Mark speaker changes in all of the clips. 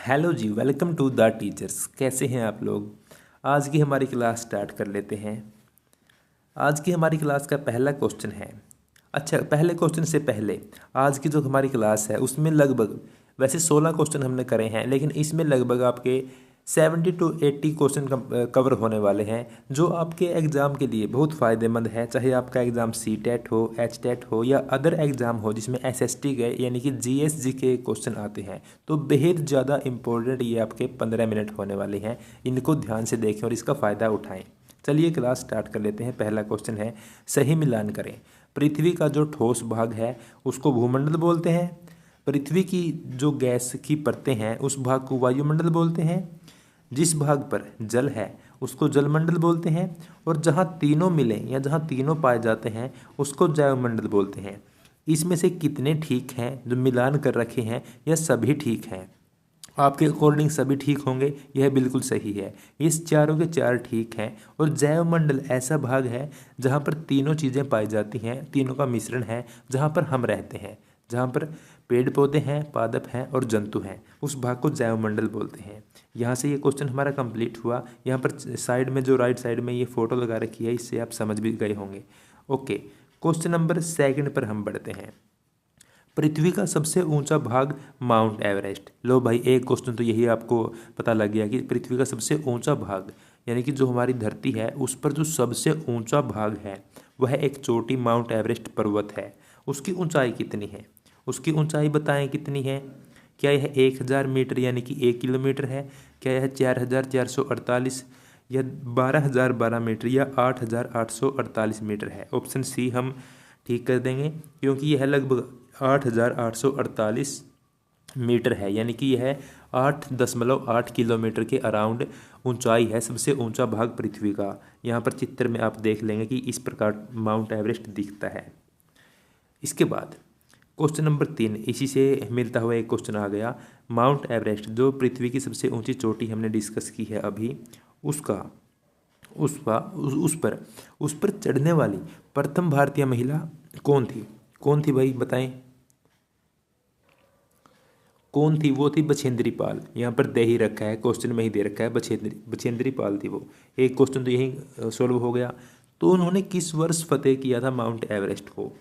Speaker 1: Hello ji, welcome to the teachers. कैसे हैं आप लोग। आज की हमारी क्लास स्टार्ट कर लेते हैं। आज की हमारी क्लास का पहला क्वेश्चन है। अच्छा, पहले क्वेश्चन से पहले आज की जो हमारी क्लास है उसमें लगभग वैसे 16 क्वेश्चन हमने करे हैं, लेकिन इसमें लगभग आपके 70 to 80 क्वेश्चन कवर होने वाले हैं, जो आपके एग्ज़ाम के लिए बहुत फ़ायदेमंद है। चाहे आपका एग्ज़ाम सी टेट हो, एच टेट हो या अदर एग्ज़ाम हो जिसमें SST के यानी कि GSG के क्वेश्चन आते हैं, तो बेहद ज़्यादा इम्पोर्टेंट ये आपके 15 मिनट होने वाले हैं। इनको ध्यान से देखें और इसका फ़ायदा उठाएं। चलिए क्लास स्टार्ट कर लेते हैं। पहला क्वेश्चन है, सही मिलान करें। पृथ्वी का जो ठोस भाग है उसको भूमंडल बोलते हैं। पृथ्वी की जो गैस की परतें हैं उस भाग को वायुमंडल बोलते हैं। जिस भाग पर जल है उसको जलमंडल बोलते हैं। और जहाँ तीनों मिलें या जहाँ तीनों पाए जाते हैं उसको जैवमंडल बोलते हैं। इसमें से कितने ठीक हैं जो मिलान कर रखे हैं, या सभी ठीक हैं? आपके अकॉर्डिंग सभी ठीक होंगे, यह बिल्कुल सही है। इस चारों के चार ठीक हैं। और जैवमंडल ऐसा भाग है जहाँ पर तीनों चीज़ें पाई जाती हैं, तीनों का मिश्रण है, जहाँ पर हम रहते हैं, जहाँ पर पेड़ पौधे हैं, पादप हैं और जंतु हैं, उस भाग को जैवमंडल बोलते हैं। यहाँ से ये क्वेश्चन हमारा कंप्लीट हुआ। यहाँ पर साइड में जो राइट साइड में ये फ़ोटो लगा रखी है, इससे आप समझ भी गए होंगे। ओके, क्वेश्चन नंबर 2 पर हम बढ़ते हैं। पृथ्वी का सबसे ऊंचा भाग माउंट एवरेस्ट। लो भाई, एक क्वेश्चन तो यही आपको पता लग गया कि पृथ्वी का सबसे ऊंचा भाग यानी कि जो हमारी धरती है उस पर जो सबसे ऊंचा भाग है वह एक चोटी माउंट एवरेस्ट पर्वत है। उसकी ऊंचाई कितनी है? उसकी ऊंचाई बताएं कितनी है। क्या यह 1000 मीटर यानी कि 1 किलोमीटर है? क्या यह 4448 या 12012 मीटर या 8848 मीटर है? ऑप्शन सी हम ठीक कर देंगे, क्योंकि यह लगभग 8848 मीटर है, यानी कि यह 8.8 किलोमीटर के अराउंड ऊंचाई है सबसे ऊंचा भाग पृथ्वी का। यहाँ पर चित्र में आप देख लेंगे कि इस प्रकार माउंट एवरेस्ट दिखता है। इसके बाद क्वेश्चन नंबर 3, इसी से मिलता हुआ एक क्वेश्चन आ गया। माउंट एवरेस्ट जो पृथ्वी की सबसे ऊंची चोटी हमने डिस्कस की है अभी, उसका उस पर चढ़ने वाली प्रथम भारतीय महिला कौन थी? कौन थी भाई, बताएं कौन थी? वो थी बछेंद्री पाल। यहाँ पर दे ही रखा है, क्वेश्चन में ही दे रखा है, बछेंद्री पाल थी वो। एक क्वेश्चन तो यही सॉल्व हो गया। तो उन्होंने किस वर्ष फतेह किया था माउंट एवरेस्ट को?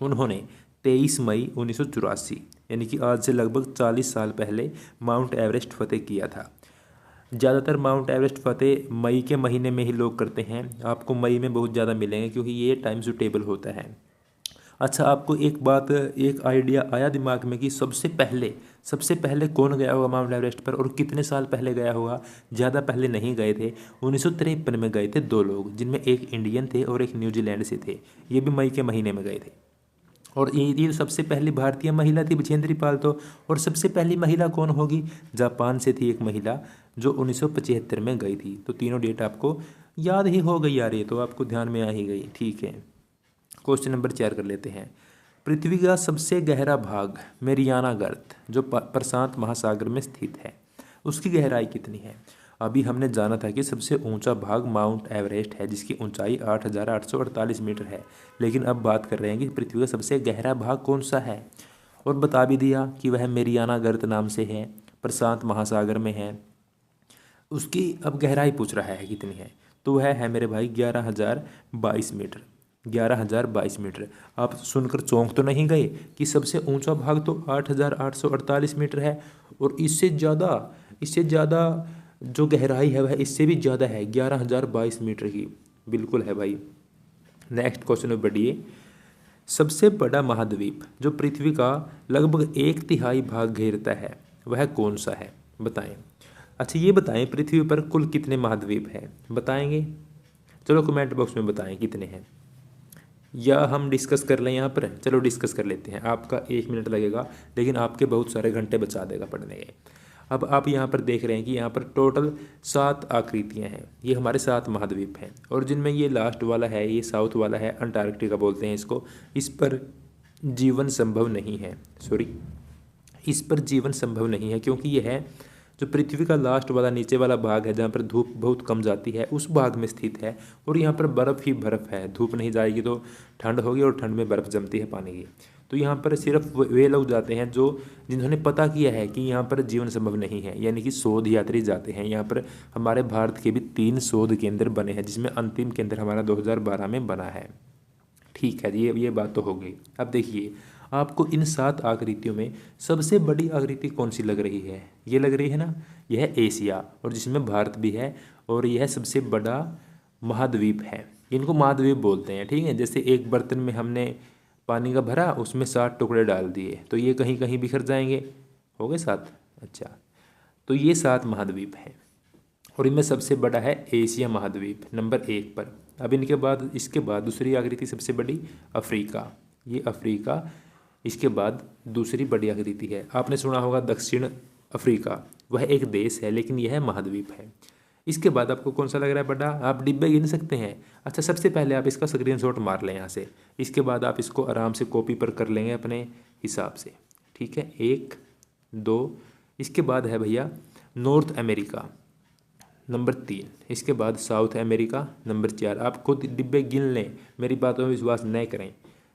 Speaker 1: उन्होंने 23 मई 1984 यानी कि आज से लगभग 40 साल पहले माउंट एवरेस्ट फतेह किया था। ज़्यादातर माउंट एवरेस्ट फतेह मई के महीने में ही लोग करते हैं। आपको मई में बहुत ज़्यादा मिलेंगे क्योंकि ये टाइम सुटेबल होता है। अच्छा, आपको एक आइडिया आया दिमाग में कि सबसे पहले कौन गया होगा माउंट एवरेस्ट पर और कितने साल पहले गया होगा? ज़्यादा पहले नहीं गए थे। 1953 में गए थे 2 लोग, जिनमें एक इंडियन थे और एक न्यूजीलैंड से थे। ये भी मई के महीने में गए थे। और ये सबसे पहली भारतीय महिला थी बछेंद्री पाल तो। और सबसे पहली महिला कौन होगी? जापान से थी एक महिला जो 1975 में गई थी। तो तीनों डेट आपको याद ही हो गई यार, ये तो आपको ध्यान में आ ही गई। ठीक है, क्वेश्चन नंबर 4 कर लेते हैं। पृथ्वी का सबसे गहरा भाग मेरियाना गर्त जो प्रशांत महासागर में स्थित है, उसकी गहराई कितनी है? अभी हमने जाना था कि सबसे ऊंचा भाग माउंट एवरेस्ट है जिसकी ऊंचाई 8848 मीटर है, लेकिन अब बात कर रहे हैं कि पृथ्वी का सबसे गहरा भाग कौन सा है। और बता भी दिया कि वह मेरियाना गर्त नाम से है, प्रशांत महासागर में है। उसकी अब गहराई पूछ रहा है कितनी है, तो वह है मेरे भाई 11,022 मीटर। 11,022 मीटर। आप सुनकर चौंक तो नहीं गए कि सबसे ऊंचा भाग तो 8,848 मीटर है, और इससे ज़्यादा जो गहराई है वह इससे भी ज़्यादा है, 11,022 मीटर की। बिल्कुल है भाई। नेक्स्ट क्वेश्चन में बढ़िए। सबसे बड़ा महाद्वीप जो पृथ्वी का लगभग 1/3 भाग घेरता है वह कौन सा है? बताएं। अच्छा, ये बताएं पृथ्वी पर कुल कितने महाद्वीप हैं? बताएंगे? चलो कमेंट बॉक्स में बताएं कितने हैं, या हम डिस्कस कर लें यहाँ पर। चलो डिस्कस कर लेते हैं। आपका 1 मिनट लगेगा, लेकिन आपके बहुत सारे घंटे बचा देगा पढ़ने के। अब आप यहाँ पर देख रहे हैं कि यहाँ पर टोटल 7 आकृतियाँ हैं। ये हमारे 7 महाद्वीप हैं, और जिनमें ये लास्ट वाला है, ये साउथ वाला है, अंटार्कटिका बोलते हैं इसको। इस पर जीवन संभव नहीं है, इस पर जीवन संभव नहीं है, क्योंकि यह है जो पृथ्वी का लास्ट वाला नीचे वाला भाग है जहाँ पर धूप बहुत कम जाती है, उस भाग में स्थित है। और यहाँ पर बर्फ़ ही बर्फ़ है, धूप नहीं जाएगी तो ठंड होगी, और ठंड में बर्फ़ जमती है पानी की। तो यहाँ पर सिर्फ वे लोग जाते हैं जो जिन्होंने पता किया है कि यहाँ पर जीवन संभव नहीं है, यानी कि शोध यात्री जाते हैं। यहाँ पर हमारे भारत के भी 3 शोध केंद्र बने हैं, जिसमें अंतिम केंद्र हमारा 2012 में बना है। ठीक है, ये बात तो हो गई। अब देखिए आपको इन 7 आकृतियों में सबसे बड़ी आकृति कौन सी लग रही है? ये लग रही है ना, यह है एशिया, और जिसमें भारत भी है, और यह सबसे बड़ा महाद्वीप है। इनको महाद्वीप बोलते हैं, ठीक है। जैसे एक बर्तन में हमने पानी का भरा, उसमें 7 टुकड़े डाल दिए, तो ये कहीं कहीं बिखर जाएंगे, हो गए 7। अच्छा, तो ये 7 महाद्वीप हैं, और इनमें सबसे बड़ा है एशिया महाद्वीप नंबर 1 पर। अब इसके बाद दूसरी आकृति सबसे बड़ी अफ्रीका, ये अफ्रीका इसके बाद दूसरी बड़ी आकृति है। आपने सुना होगा दक्षिण अफ्रीका, वह एक देश है लेकिन यह महाद्वीप है। इसके बाद आपको कौन सा लग रहा है बड़ा? आप डिब्बे गिन सकते हैं। अच्छा, सबसे पहले आप इसका स्क्रीनशॉट मार लें यहाँ से, इसके बाद आप इसको आराम से कॉपी पर कर लेंगे अपने हिसाब से, ठीक है। 1 2, इसके बाद है भैया नॉर्थ अमेरिका नंबर 3, इसके बाद साउथ अमेरिका नंबर 4। आप खुद डिब्बे गिन लें, मेरी बातों में विश्वास न करें।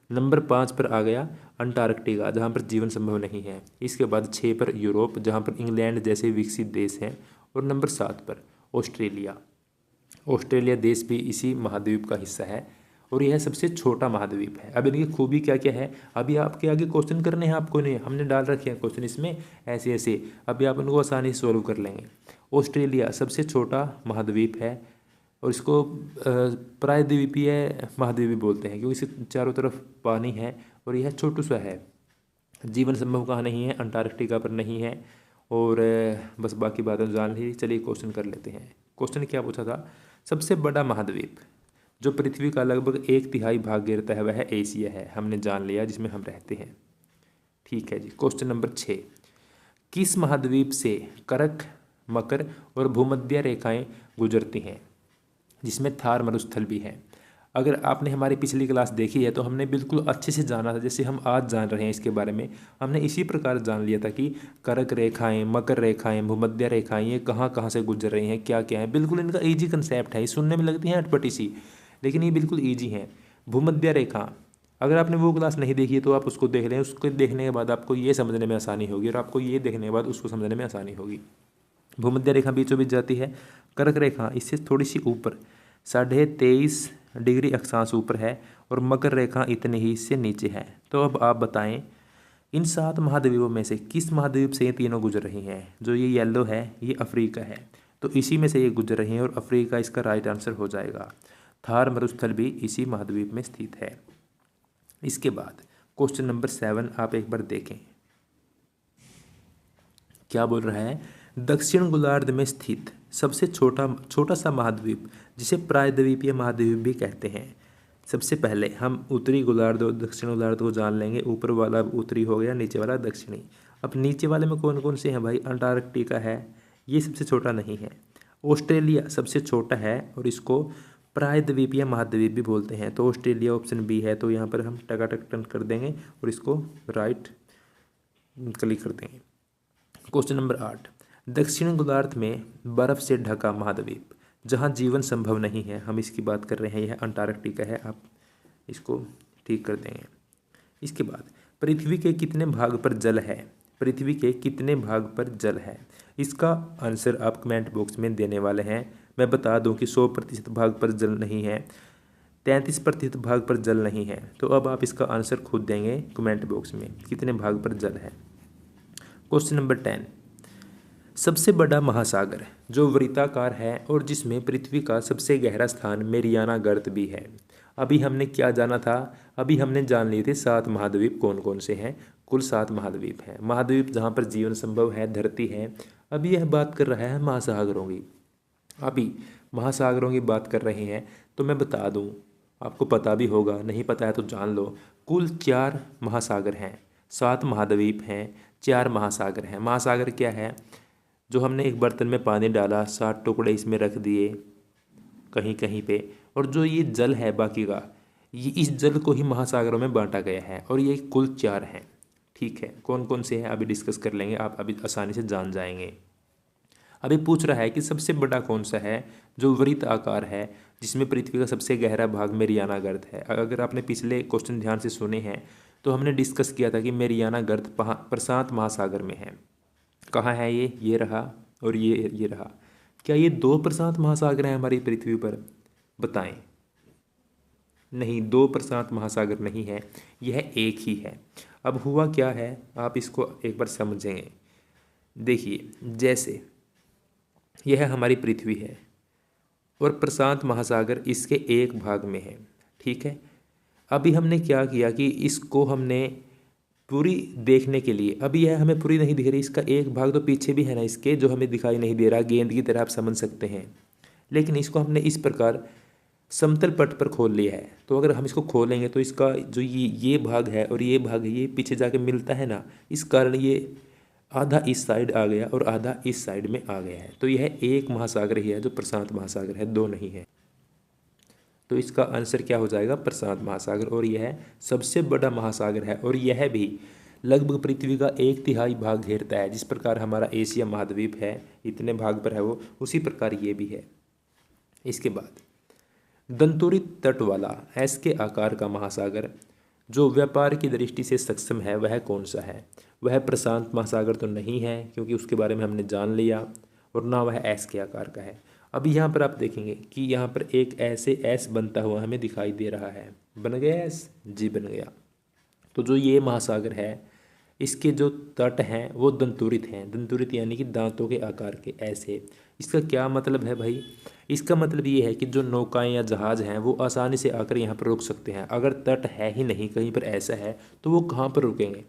Speaker 1: नंबर 5 पर आ गया अंटार्कटिका, जहाँ पर जीवन संभव नहीं है। इसके बाद 6 पर यूरोप, जहाँ पर इंग्लैंड जैसे विकसित देश हैं। और नंबर 7 पर ऑस्ट्रेलिया। ऑस्ट्रेलिया देश भी इसी महाद्वीप का हिस्सा है, और यह सबसे छोटा महाद्वीप है। अब इनकी खूबी क्या क्या है, अभी आपके आगे क्वेश्चन करने हैं आपको, नहीं हमने डाल रखे हैं क्वेश्चन इसमें ऐसे ऐसे, अभी आप उनको आसानी से सॉल्व कर लेंगे। ऑस्ट्रेलिया सबसे छोटा महाद्वीप है, और इसको प्रायद्वीपीय महाद्वीप भी बोलते हैं, क्योंकि इसके चारों तरफ पानी है, और यह छोटू सा है। जीवन संभव कहाँ नहीं है? अंटार्कटिका पर नहीं है। और बस बाकी बातें जान ली। चलिए क्वेश्चन कर लेते हैं। क्वेश्चन क्या पूछा था? सबसे बड़ा महाद्वीप जो पृथ्वी का लगभग 1/3 भाग घेरता है, वह है एशिया है, हमने जान लिया, जिसमें हम रहते हैं। ठीक है जी। क्वेश्चन नंबर 6, किस महाद्वीप से कर्क, मकर और भूमध्य रेखाएं गुजरती हैं, जिसमें थार मरुस्थल भी है? अगर आपने हमारी पिछली क्लास देखी है तो हमने बिल्कुल अच्छे से जाना था, जैसे हम आज जान रहे हैं इसके बारे में। हमने इसी प्रकार जान लिया था कि कर्क रेखाएं, मकर रेखाएं, भूमध्य रेखाएं ये कहाँ कहाँ से गुजर रही हैं, क्या क्या है। बिल्कुल इनका ईजी कंसेप्ट है, सुनने में लगती हैं अटपटी सी, लेकिन ये बिल्कुल ईजी हैं। भूमध्य रेखा, अगर आपने वो क्लास नहीं देखी है तो आप उसको देख लें, उसको देखने के बाद आपको ये समझने में आसानी होगी, और आपको ये देखने के बाद उसको समझने में आसानी होगी। भूमध्य रेखा बीचों बीच जाती है, कर्क रेखा इससे थोड़ी सी ऊपर 23.5 डिग्री अक्षांश ऊपर है, और मकर रेखा इतने ही इससे नीचे है। तो अब आप बताएं इन 7 महाद्वीपों में से किस महाद्वीप से ये तीनों गुजर रही हैं? जो ये येलो है ये अफ्रीका है, तो इसी में से ये गुजर रही हैं, और अफ्रीका इसका राइट आंसर हो जाएगा। थार मरुस्थल भी इसी महाद्वीप में स्थित है। इसके बाद क्वेश्चन नंबर 7 आप एक बार देखें, क्या बोल रहा है? दक्षिण गोलार्ध में स्थित सबसे छोटा सा महाद्वीप, जिसे प्रायद्वीपीय महाद्वीप भी कहते हैं। सबसे पहले हम उत्तरी गोलार्ध और दक्षिण गोलार्ध को जान लेंगे। ऊपर वाला उत्तरी हो गया, नीचे वाला दक्षिणी। अब नीचे वाले में कौन कौन से हैं भाई? अंटार्कटिका है, ये सबसे छोटा नहीं है। ऑस्ट्रेलिया सबसे छोटा है, और इसको प्रायद्वीपीय महाद्वीप भी बोलते हैं। तो ऑस्ट्रेलिया ऑप्शन बी है, तो यहाँ पर हम टकाटक टन कर देंगे और इसको राइट क्लिक कर देंगे। क्वेश्चन नंबर 8, दक्षिण गोलार्ध में बर्फ से ढका महाद्वीप जहाँ जीवन संभव नहीं है, हम इसकी बात कर रहे हैं, यह अंटार्कटिका है। आप इसको ठीक कर देंगे। इसके बाद पृथ्वी के कितने भाग पर जल है? पृथ्वी के कितने भाग पर जल है? इसका आंसर आप कमेंट बॉक्स में देने वाले हैं। मैं बता दूं कि 100% भाग पर जल नहीं है, 33% भाग पर जल नहीं है। तो अब आप इसका आंसर खुद देंगे कमेंट बॉक्स में, कितने भाग पर जल है। क्वेश्चन नंबर 10, सबसे बड़ा महासागर जो वृत्ताकार है और जिसमें पृथ्वी का सबसे गहरा स्थान मेरियाना गर्त भी है। अभी हमने क्या जाना था? अभी हमने जान लिए थे 7 महाद्वीप कौन कौन से हैं। कुल 7 महाद्वीप हैं। महाद्वीप जहाँ पर जीवन संभव है, धरती है। अभी यह बात कर रहा है महासागरों की। अभी महासागरों की बात कर रहे हैं, तो मैं बता दूं, आपको पता भी होगा, नहीं पता है तो जान लो। कुल 4 महासागर हैं, 7 महाद्वीप हैं, 4 महासागर हैं। महासागर क्या है? जो हमने एक बर्तन में पानी डाला, 7 टुकड़े इसमें रख दिए कहीं कहीं पे, और जो ये जल है बाकी का, ये इस जल को ही महासागरों में बांटा गया है, और ये कुल 4 हैं। ठीक है, कौन कौन से हैं अभी डिस्कस कर लेंगे, आप अभी आसानी से जान जाएंगे। अभी पूछ रहा है कि सबसे बड़ा कौन सा है जो वृत्त आकार है, जिसमें पृथ्वी का सबसे गहरा भाग मेरियाना गर्त है। अगर आपने पिछले क्वेश्चन ध्यान से सुने हैं तो हमने डिस्कस किया था कि मेरियाना गर्त प्रशांत महासागर में है। कहाँ है ये रहा और ये रहा। क्या ये 2 प्रशांत महासागर हैं हमारी पृथ्वी पर? बताएं। नहीं, 2 प्रशांत महासागर नहीं है, यह एक ही है। अब हुआ क्या है, आप इसको एक बार समझेंगे। देखिए, जैसे यह हमारी पृथ्वी है और प्रशांत महासागर इसके एक भाग में है, ठीक है। अभी हमने क्या किया कि इसको हमने पूरी देखने के लिए, अभी यह हमें पूरी नहीं दिख रही, इसका एक भाग तो पीछे भी है ना इसके, जो हमें दिखाई नहीं दे रहा, गेंद की तरह आप समझ सकते हैं। लेकिन इसको हमने इस प्रकार समतल पट पर खोल लिया है। तो अगर हम इसको खोलेंगे तो इसका जो ये भाग है और ये भाग है, ये पीछे जाके मिलता है ना, इस कारण ये आधा इस साइड आ गया और आधा इस साइड में आ गया है। तो यह एक महासागर ही है जो प्रशांत महासागर है, 2 नहीं है। तो इसका आंसर क्या हो जाएगा? प्रशांत महासागर। और यह सबसे बड़ा महासागर है और यह भी लगभग पृथ्वी का 1/3 भाग घेरता है। जिस प्रकार हमारा एशिया महाद्वीप है, इतने भाग पर है वो, उसी प्रकार ये भी है। इसके बाद दंतुरित तट वाला एस के आकार का महासागर जो व्यापार की दृष्टि से सक्षम है, वह कौन सा है? वह प्रशांत महासागर तो नहीं है, क्योंकि उसके बारे में हमने जान लिया, और ना वह एस के आकार का है। अभी यहाँ पर आप देखेंगे कि यहाँ पर एक ऐसे एस बनता हुआ हमें दिखाई दे रहा है। बन गया एस? जी बन गया। तो जो ये महासागर है, इसके जो तट हैं वो दंतुरित हैं। दंतुरित यानी कि दांतों के आकार के ऐसे। इसका क्या मतलब है भाई? इसका मतलब ये है कि जो नौकाएं या जहाज़ हैं वो आसानी से आकर यहाँ पर रुक सकते हैं। अगर तट है ही नहीं, कहीं पर ऐसा है, तो वो कहाँ पर रुकेंगे?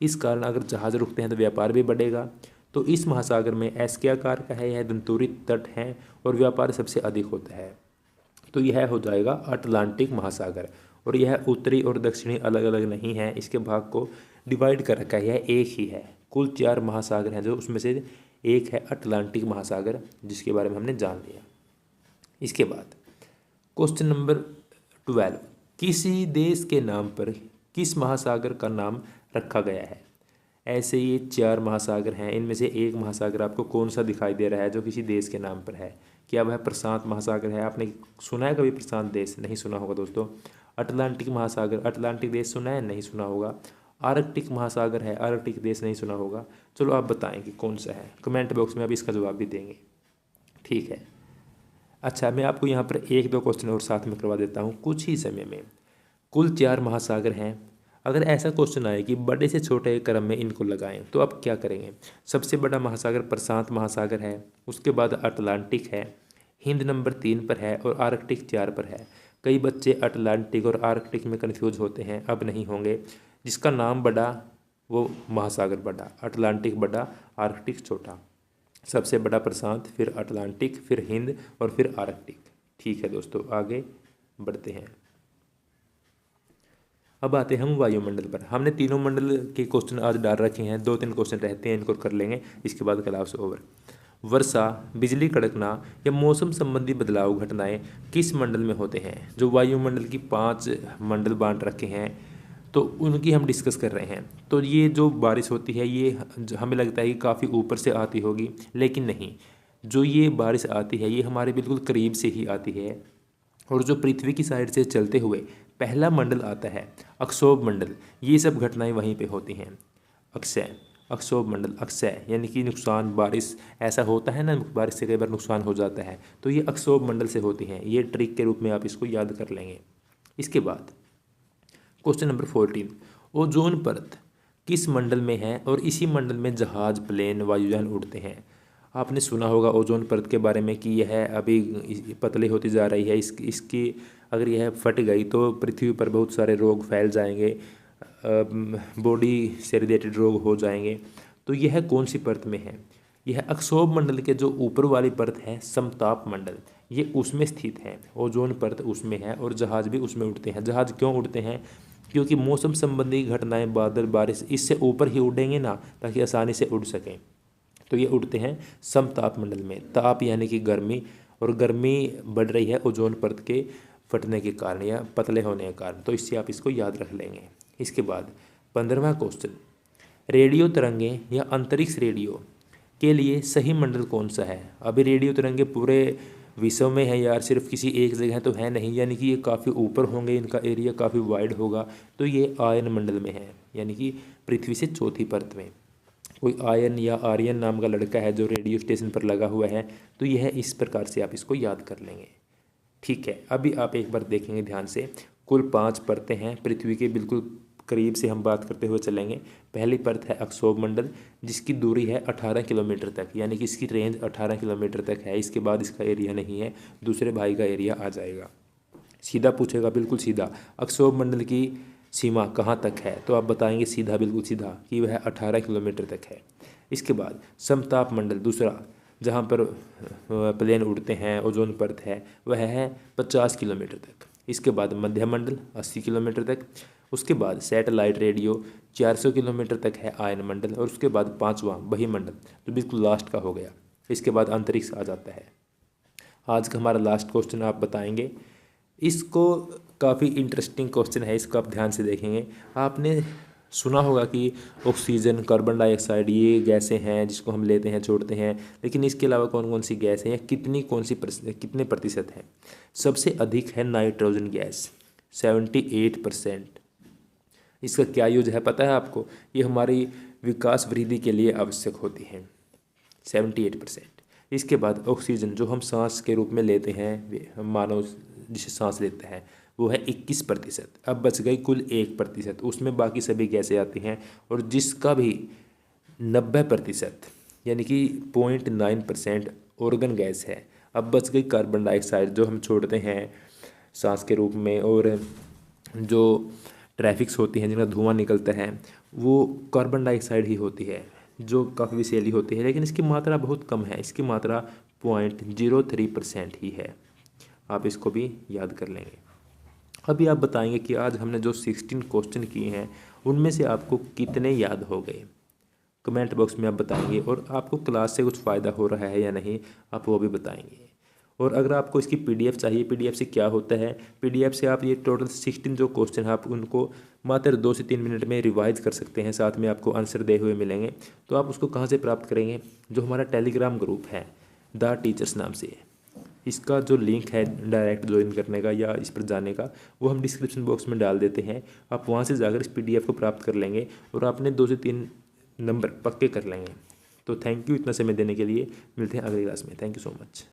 Speaker 1: इस कारण अगर जहाज़ रुकते हैं तो व्यापार भी बढ़ेगा। तो इस महासागर में एस के आकार का है, यह दंतुरित तट हैं और व्यापार सबसे अधिक होता है। तो यह हो जाएगा अटलांटिक महासागर। और यह उत्तरी और दक्षिणी अलग अलग नहीं है, इसके भाग को डिवाइड कर रखा है, यह एक ही है। कुल 4 महासागर हैं, जो उसमें से एक है अटलांटिक महासागर, जिसके बारे में हमने जान लिया। इसके बाद क्वेश्चन नंबर 12, किसी देश के नाम पर किस महासागर का नाम रखा गया है? ऐसे ये 4 महासागर हैं, इनमें से एक महासागर आपको कौन सा दिखाई दे रहा है जो किसी देश के नाम पर है? क्या वह प्रशांत महासागर है? आपने सुना है कभी प्रशांत देश? नहीं सुना होगा दोस्तों। अटलांटिक महासागर, अटलांटिक देश सुना है? नहीं सुना होगा। आर्कटिक महासागर है, आर्कटिक देश नहीं सुना होगा। चलो आप बताएं कि कौन सा है, कमेंट बॉक्स में आप इसका जवाब भी देंगे, ठीक है। अच्छा, मैं आपको यहाँ पर 1-2 क्वेश्चन और साथ में करवा देता हूँ कुछ ही समय में। कुल 4 महासागर हैं। अगर ऐसा क्वेश्चन आए कि बड़े से छोटे क्रम में इनको लगाएं, तो आप क्या करेंगे? सबसे बड़ा महासागर प्रशांत महासागर है, उसके बाद अटलांटिक है, हिंद नंबर 3 पर है और आर्कटिक 4 पर है। कई बच्चे अटलांटिक और आर्कटिक में कन्फ्यूज होते हैं, अब नहीं होंगे। जिसका नाम बड़ा वो महासागर बड़ा, अटलांटिक बड़ा, आर्कटिक छोटा। सबसे बड़ा प्रशांत, फिर अटलांटिक, फिर हिंद और फिर आर्कटिक। ठीक है दोस्तों, आगे बढ़ते हैं। अब आते हैं हम वायुमंडल पर। हमने तीनों मंडल के क्वेश्चन आज डाल रखे हैं, 2-3 क्वेश्चन रहते हैं, इनको कर लेंगे, इसके बाद क्लास ओवर। वर्षा, बिजली कड़कना या मौसम संबंधी बदलाव घटनाएं किस मंडल में होते हैं? जो वायुमंडल की 5 मंडल बांट रखे हैं, तो उनकी हम डिस्कस कर रहे हैं। तो ये जो बारिश होती है, ये हमें लगता है कि काफ़ी ऊपर से आती होगी, लेकिन नहीं। जो ये बारिश आती है, ये हमारे बिल्कुल करीब से ही आती है। और जो पृथ्वी की साइड से चलते हुए पहला मंडल आता है, अक्षोभ मंडल, ये सब घटनाएं वहीं पे होती हैं। अक्षय, अक्षोभ मंडल, अक्षय यानी कि नुकसान, बारिश ऐसा होता है ना, बारिश से कई बार नुकसान हो जाता है, तो ये अक्षोभ मंडल से होती हैं। ये ट्रिक के रूप में आप इसको याद कर लेंगे। इसके बाद क्वेश्चन नंबर 14, ओजोन परत किस मंडल में है और इसी मंडल में जहाज, प्लेन, वायुयान उड़ते हैं? आपने सुना होगा ओजोन परत के बारे में कि यह अभी पतली होती जा रही है। इसकी अगर यह फट गई तो पृथ्वी पर बहुत सारे रोग फैल जाएंगे, बॉडी से रिलेटेड रोग हो जाएंगे। तो यह कौन सी परत में है? यह अक्षोभ मंडल के जो ऊपर वाली परत है, समताप मंडल, ये उसमें स्थित है। ओजोन परत उसमें है और जहाज भी उसमें उड़ते हैं। जहाज क्यों उड़ते हैं? क्योंकि मौसम संबंधी घटनाएं, बादल, बारिश इससे ऊपर ही उड़ेंगे ना, ताकि आसानी से उड़ सकें। तो ये उड़ते हैं समताप मंडल में। ताप यानी कि गर्मी, और गर्मी बढ़ रही है ओजोन परत के फटने के कारण या पतले होने के कारण। तो इससे आप इसको याद रख लेंगे। इसके बाद 15वां क्वेश्चन, रेडियो तरंगे या अंतरिक्ष रेडियो के लिए सही मंडल कौन सा है? अभी रेडियो तरंगे पूरे विश्व में है यार, सिर्फ किसी एक जगह तो है नहीं, यानी कि ये काफ़ी ऊपर होंगे, इनका एरिया काफ़ी वाइड होगा। तो ये आयन मंडल में है, यानी कि पृथ्वी से चौथी परत में। कोई आयन या आर्यन नाम का लड़का है जो रेडियो स्टेशन पर लगा हुआ है, तो यह इस प्रकार से आप इसको याद कर लेंगे। ठीक है, अभी आप एक बार देखेंगे ध्यान से। कुल 5 परतें हैं, पृथ्वी के बिल्कुल करीब से हम बात करते हुए चलेंगे। पहली परत है अक्षोभ मंडल, जिसकी दूरी है 18 किलोमीटर तक, यानी कि इसकी रेंज 18 किलोमीटर तक है। इसके बाद इसका एरिया नहीं है, दूसरे भाई का एरिया आ जाएगा। सीधा पूछेगा, बिल्कुल सीधा, अक्षोभ मंडल की सीमा कहाँ तक है, तो आप बताएंगे सीधा, बिल्कुल सीधा, कि वह 18 किलोमीटर तक है। इसके बाद समताप मंडल दूसरा, जहाँ पर प्लेन उड़ते हैं, ओजोन परत है, वह है 50 किलोमीटर तक। इसके बाद मध्य मंडल 80 किलोमीटर तक। उसके बाद सैटेलाइट रेडियो 400 किलोमीटर तक है आयन मंडल। और उसके बाद 5वां बहिमंडल, जो बिल्कुल लास्ट का हो गया। इसके बाद अंतरिक्ष आ जाता है। आज का हमारा लास्ट क्वेश्चन आप बताएंगे। इसको काफ़ी इंटरेस्टिंग क्वेश्चन है, इसको आप ध्यान से देखेंगे। आपने सुना होगा कि ऑक्सीजन, कार्बन डाइऑक्साइड, ये गैसें हैं जिसको हम लेते हैं, छोड़ते हैं, लेकिन इसके अलावा कौन कौन सी गैस हैं या कितने प्रतिशत हैं? सबसे अधिक है नाइट्रोजन गैस, 78%। इसका क्या यूज है पता है आपको? ये हमारी विकास वृद्धि के लिए आवश्यक होती है, 78%। इसके बाद ऑक्सीजन, जो हम सांस के रूप में लेते हैं, हम मानव जिसे सांस लेते हैं, वो है 21%। अब बच गई कुल 1%, उसमें बाकी सभी गैसें आती हैं। और जिसका भी 90%, यानी कि 0.9% ऑर्गन गैस है। अब बच गई कार्बन डाइऑक्साइड, जो हम छोड़ते हैं सांस के रूप में। और जो ट्रैफिक्स होती हैं, जिनका धुआं निकलता है, वो कार्बन डाइऑक्साइड ही होती है, जो काफ़ी विषैली होती है, लेकिन इसकी मात्रा बहुत कम है। इसकी मात्रा 0.03% ही है। आप इसको भी याद कर लेंगे। अभी आप बताएंगे कि आज हमने जो 16 क्वेश्चन किए हैं, उनमें से आपको कितने याद हो गए? कमेंट बॉक्स में आप बताएंगे। और आपको क्लास से कुछ फ़ायदा हो रहा है या नहीं, आप वो भी बताएंगे। और अगर आपको इसकी पीडीएफ चाहिए, पीडीएफ से क्या होता है, पीडीएफ से आप ये टोटल 16 जो क्वेश्चन हैं, आप उनको मात्र 2 से 3 मिनट में रिवाइज कर सकते हैं, साथ में आपको आंसर दे हुए मिलेंगे। तो आप उसको कहाँ से प्राप्त करेंगे? जो हमारा टेलीग्राम ग्रुप है, द टीचर्स नाम से, इसका जो लिंक है डायरेक्ट ज्वाइन करने का या इस पर जाने का, वो हम डिस्क्रिप्शन बॉक्स में डाल देते हैं। आप वहाँ से जाकर इस पीडीएफ को प्राप्त कर लेंगे और आपने 2 से 3 नंबर पक्के कर लेंगे। तो थैंक यू इतना समय देने के लिए। मिलते हैं अगली क्लास में। Thank you so much.